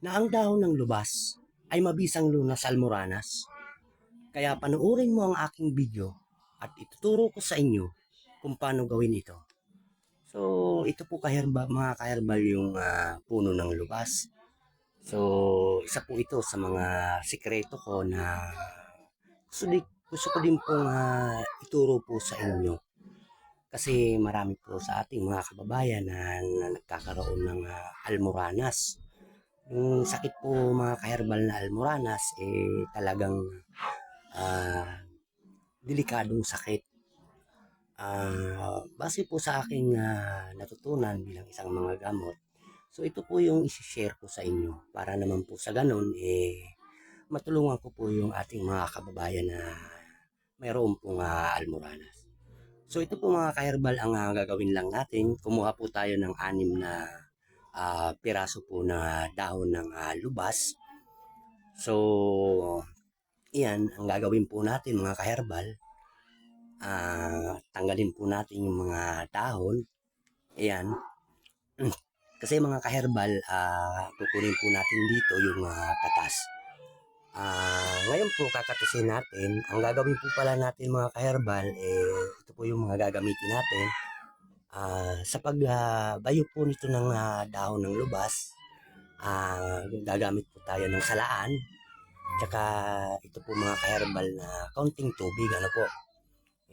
na ang dahon ng lubas ay mabisang lunas sa almoranas. Kaya panoorin mo ang aking video at ituturo ko sa inyo kung paano gawin ito. So, ito po mga kaherbal yung puno ng lubas. So, isa po ito sa mga sikreto ko na gusto ko din pong ituro po sa inyo. Kasi marami po sa ating mga kababayan na nagkakaroon ng almoranas. Yung sakit po mga kaherbal na almoranas, talagang delikadong sakit. Base po sa aking natutunan bilang isang mga gamot, so ito po yung isi-share ko sa inyo para naman po sa ganun, matulungan ko po yung ating mga kababayan na mayroon pong almoranas. So ito po mga kaherbal ang gagawin lang natin. Kumuha po tayo ng 6 na piraso po na dahon ng lubas. So, iyan ang gagawin po natin mga kaherbal. Tanggalin po natin yung mga dahon. Ayan. Kasi mga kaherbal, kukunin po natin dito yung katas. Ngayon po kakatusin natin. Ang gagawin po pala natin mga kaherbal, ito po yung mga gagamitin natin. Sa pagbayo po nito ng dahon ng lubas, gagamit po tayo ng salaan. Tsaka ito po mga kaherbal na kaunting tubig. Ano po?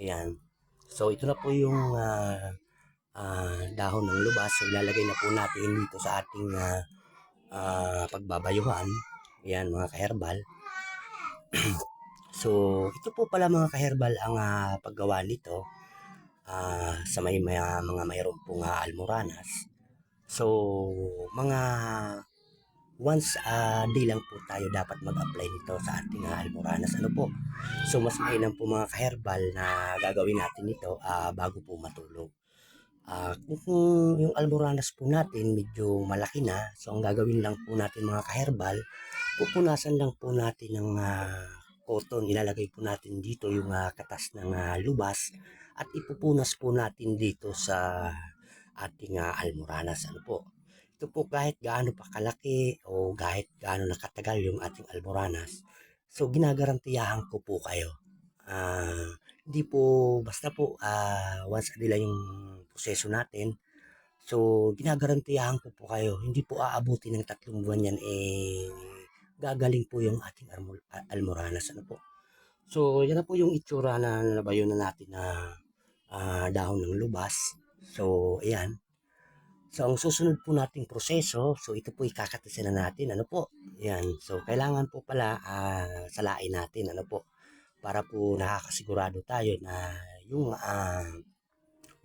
Ayan. So ito na po yung dahon ng lubas. So ilalagay na po natin dito sa ating pagbabayuhan. Ayan mga kaherbal. So ito po pala mga kaherbal ang paggawa nito sa mga mayroon pong almoranas. So mga once a day lang po tayo dapat mag-apply nito sa ating almoranas. Ano po? So mas mainam po mga kaherbal na gagawin natin ito bago po matulog. Kung yung almoranas po natin medyo malaki na, so ang gagawin lang po natin mga kaherbal, pupunasan lang po natin ng cotton, ilalagay po natin dito yung katas ng lubas at ipupunas po natin dito sa ating almoranas. Ano po? Ito po kahit gaano pa kalaki o kahit gaano nakatagal yung ating almoranas, so ginagarantiyahan ko po kayo. Hindi po basta po once a day lang yung proseso natin. So ginagarantiyahan ko po kayo, hindi po aabuti ng 3 buwan yan, gagaling po yung ating almoranas. Ano po? So yan na po yung itsura na nabayo na natin na dahon ng lubas. So ayan. So ang susunod po nating proseso, so ito po ikakatisin na natin. Ano po? Ayan. So kailangan po pala salain natin. Ano po? Para po nakakasigurado tayo na yung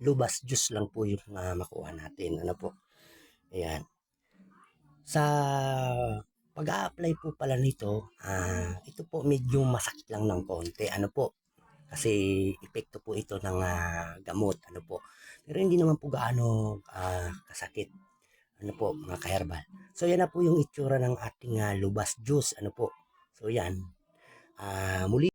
lubas juice lang po yung makuha natin. Ano po? Ayan. Sa pag-a-apply po pala nito, ito po medyo masakit lang ng konti. Ano po? Kasi epekto po ito ng gamot. Ano po? Pero hindi naman po gaano kasakit. Ano po mga kaherbal. So yan na po yung itsura ng ating lubas juice. Ano po? So yan. Muli